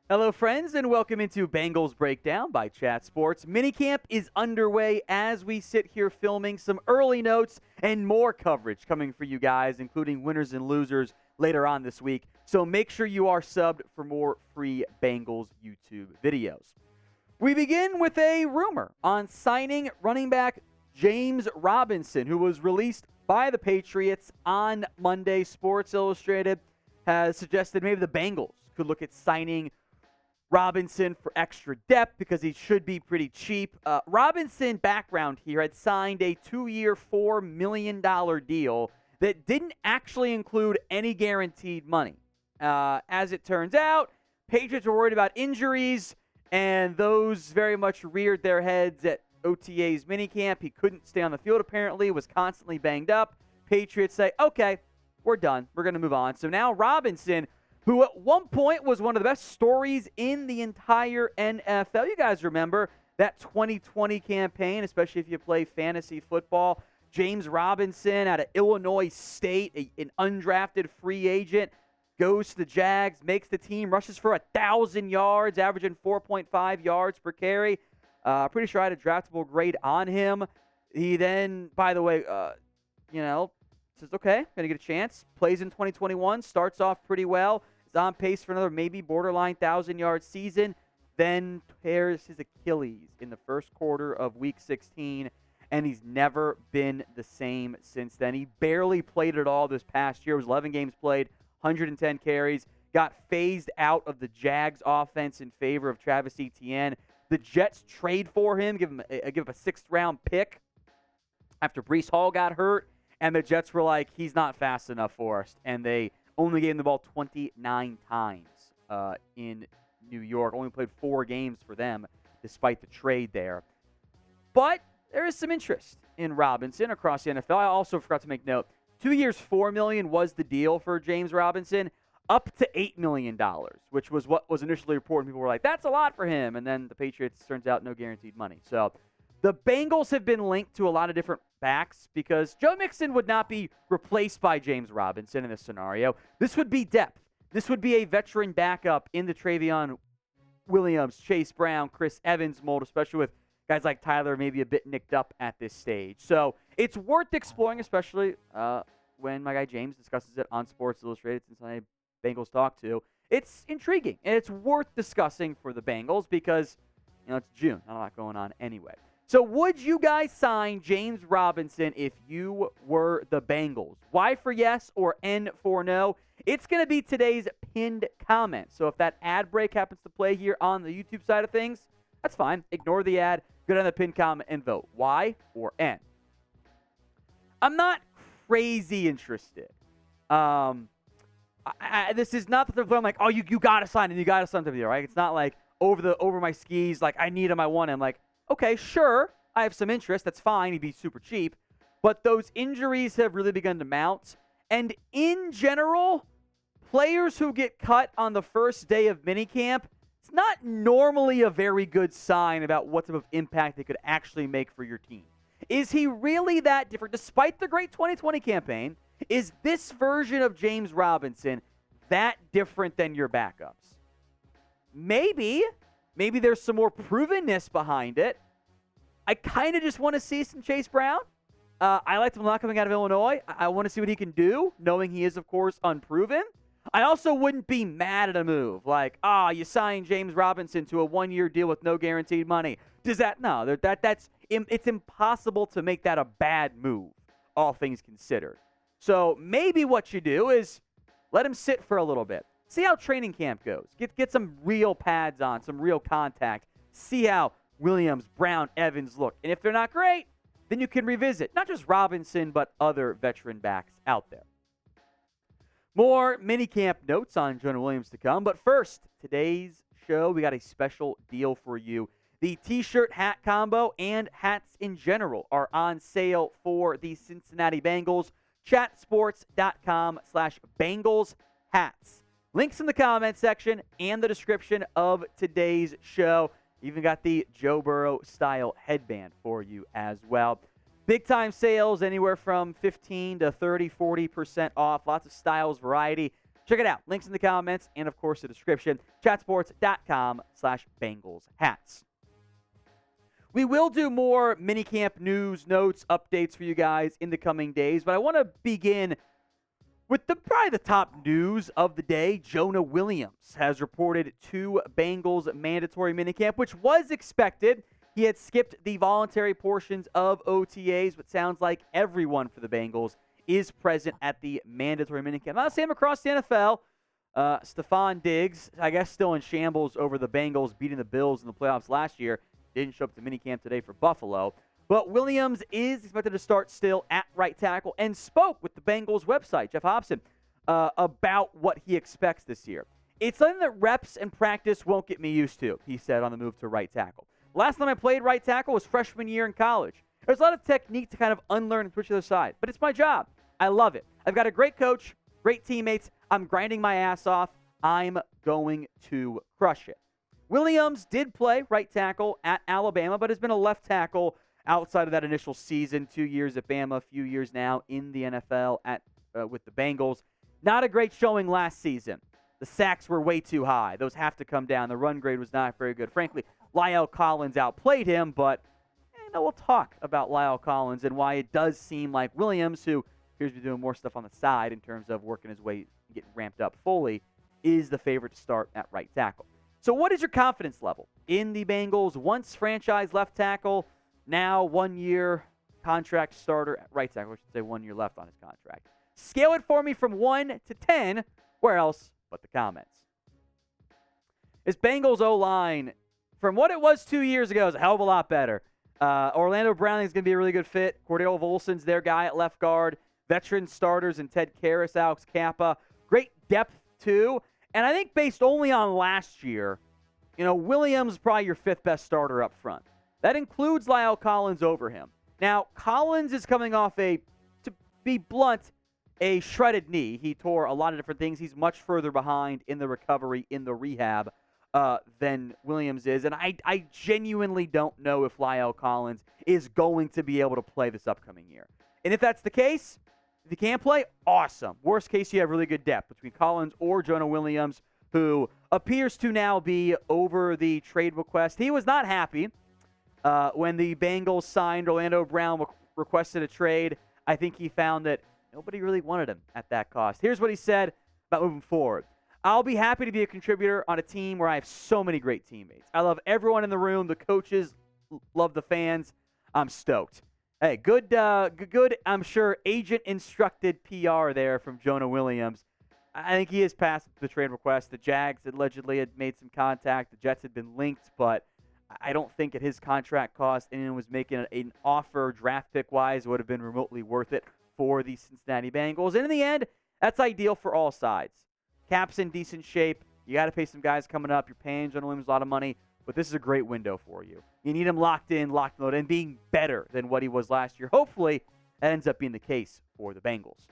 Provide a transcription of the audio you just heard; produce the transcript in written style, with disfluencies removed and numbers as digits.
Hello, friends, and welcome into Bengals Breakdown by Chat Sports. Minicamp is underway as we sit here filming some early notes and more coverage coming for you guys, including winners and losers later on this week. So make sure you are subbed for more free Bengals YouTube videos. We begin with a rumor on signing running back James Robinson, who was released by the Patriots on Monday. Sports Illustrated has suggested maybe the Bengals could look at signing Robinson for extra depth because he should be pretty cheap. Robinson, background here, had signed a 2-year, $4 million deal that didn't actually include any guaranteed money. As it turns out, Patriots were worried about injuries, and those very much reared their heads at OTA's minicamp. He couldn't stay on the field, apparently, was constantly banged up. Patriots say, okay, we're done. We're going to move on. So now Robinson, who at one point was one of the best stories in the entire NFL. You guys remember that 2020 campaign, especially if you play fantasy football. James Robinson out of Illinois State, an undrafted free agent, goes to the Jags, makes the team, rushes for 1,000 yards, averaging 4.5 yards per carry. Pretty sure I had a draftable grade on him. He then, by the way, says, okay, going to get a chance. Plays in 2021, starts off pretty well. Is on pace for another maybe borderline 1,000-yard season. Then tears his Achilles in the first quarter of Week 16, and he's never been the same since then. He barely played at all this past year. It was 11 games played, 110 carries. Got phased out of the Jags offense in favor of Travis Etienne. The Jets trade for him, give up a sixth-round pick after Breece Hall got hurt, and the Jets were like, he's not fast enough for us, and they only gave him the ball 29 times in New York. Only played 4 games for them despite the trade there. But there is some interest in Robinson across the NFL. I also forgot to make note, 2 years, $4 million was the deal for James Robinson, up to $8 million, which was what was initially reported. People were like, that's a lot for him. And then the Patriots, turns out, no guaranteed money. So the Bengals have been linked to a lot of different backs because Joe Mixon would not be replaced by James Robinson in this scenario. This would be depth. This would be a veteran backup in the Travion Williams, Chase Brown, Chris Evans mold, especially with guys like Tyler maybe a bit nicked up at this stage. So it's worth exploring, especially when my guy James discusses it on Sports Illustrated, Cincinnati Bengals Talk to. It's intriguing, and it's worth discussing for the Bengals because, it's June. Not a lot going on anyway. So would you guys sign James Robinson if you were the Bengals? Y for yes or N for no? It's going to be today's pinned comment. So if that ad break happens to play here on the YouTube side of things, that's fine. Ignore the ad. Go down the pinned comment and vote. Y or N? I'm not crazy interested. This is not that I'm like, oh, you got to sign him. You got to sign him, right? It's not like over my skis, like I need him, I want him. Like, okay, sure, I have some interest. That's fine. He'd be super cheap. But those injuries have really begun to mount. And in general, players who get cut on the first day of minicamp, it's not normally a very good sign about what type of impact they could actually make for your team. Is he really that different? Despite the great 2020 campaign, is this version of James Robinson that different than your backups? Maybe there's some more provenness behind it. I kind of just want to see some Chase Brown. I liked him a lot coming out of Illinois. I want to see what he can do, knowing he is, of course, unproven. I also wouldn't be mad at a move like, you signed James Robinson to a 1-year deal with no guaranteed money. Does that? No, it's impossible to make that a bad move, all things considered. So maybe what you do is let him sit for a little bit. See how training camp goes. Get some real pads on, some real contact. See how Williams, Brown, Evans look. And if they're not great, then you can revisit not just Robinson, but other veteran backs out there. More minicamp notes on Jonah Williams to come. But first, today's show, we got a special deal for you. The t-shirt hat combo and hats in general are on sale for the Cincinnati Bengals. Chatsports.com/Bengals hats. Links in the comment section and the description of today's show. Even got the Joe Burrow style headband for you as well. Big time sales anywhere from 15 to 30, 40% off. Lots of styles, variety. Check it out. Links in the comments and, of course, the description. Chatsports.com/Bengals hats. We will do more minicamp news, notes, updates for you guys in the coming days, but I want to begin with probably the top news of the day. Jonah Williams has reported to Bengals mandatory minicamp, which was expected. He had skipped the voluntary portions of OTAs, but sounds like everyone for the Bengals is present at the mandatory minicamp. Not the same across the NFL. Stephon Diggs, I guess, still in shambles over the Bengals beating the Bills in the playoffs last year. Didn't show up to minicamp today for Buffalo. But Williams is expected to start still at right tackle and spoke with the Bengals website, Jeff Hobson, about what he expects this year. It's something that reps and practice won't get me used to, he said on the move to right tackle. Last time I played right tackle was freshman year in college. There's a lot of technique to kind of unlearn and switch to the other side, but it's my job. I love it. I've got a great coach, great teammates. I'm grinding my ass off. I'm going to crush it. Williams did play right tackle at Alabama, but has been a left tackle outside of that initial season, 2 years at Bama, a few years now in the NFL with the Bengals. Not a great showing last season. The sacks were way too high. Those have to come down. The run grade was not very good. Frankly, La'el Collins outplayed him, but we'll talk about La'el Collins and why it does seem like Williams, who appears to be doing more stuff on the side in terms of working his way, getting ramped up fully, is the favorite to start at right tackle. So what is your confidence level in the Bengals once franchise left tackle, now 1 year contract starter at right tackle? I should say 1 year left on his contract. Scale it for me from 1 to 10. Where else but the comments? This Bengals O-line, from what it was 2 years ago, is a hell of a lot better. Orlando Browning's going to be a really good fit. Cordell Volson's their guy at left guard. Veteran starters in Ted Karras, Alex Kappa. Great depth, too. And I think based only on last year, Williams is probably your fifth best starter up front. That includes La'el Collins over him. Now, Collins is coming off to be blunt, a shredded knee. He tore a lot of different things. He's much further behind in the recovery, in the rehab, than Williams is. And I genuinely don't know if La'el Collins is going to be able to play this upcoming year. And if that's the case, if he can't play, awesome. Worst case, you have really good depth between Collins or Jonah Williams, who appears to now be over the trade request. He was not happy when the Bengals signed Orlando Brown, requested a trade. I think he found that nobody really wanted him at that cost. Here's what he said about moving forward. I'll be happy to be a contributor on a team where I have so many great teammates. I love everyone in the room. The coaches love the fans. I'm stoked. Hey, good, I'm sure, agent-instructed PR there from Jonah Williams. I think he has passed the trade request. The Jags allegedly had made some contact. The Jets had been linked, but I don't think at his contract cost anyone was making an offer draft pick-wise would have been remotely worth it for the Cincinnati Bengals. And in the end, that's ideal for all sides. Cap's in decent shape. You got to pay some guys coming up. You're paying Jonah Williams a lot of money. But this is a great window for you. You need him locked in, locked and loaded, and being better than what he was last year. Hopefully, that ends up being the case for the Bengals.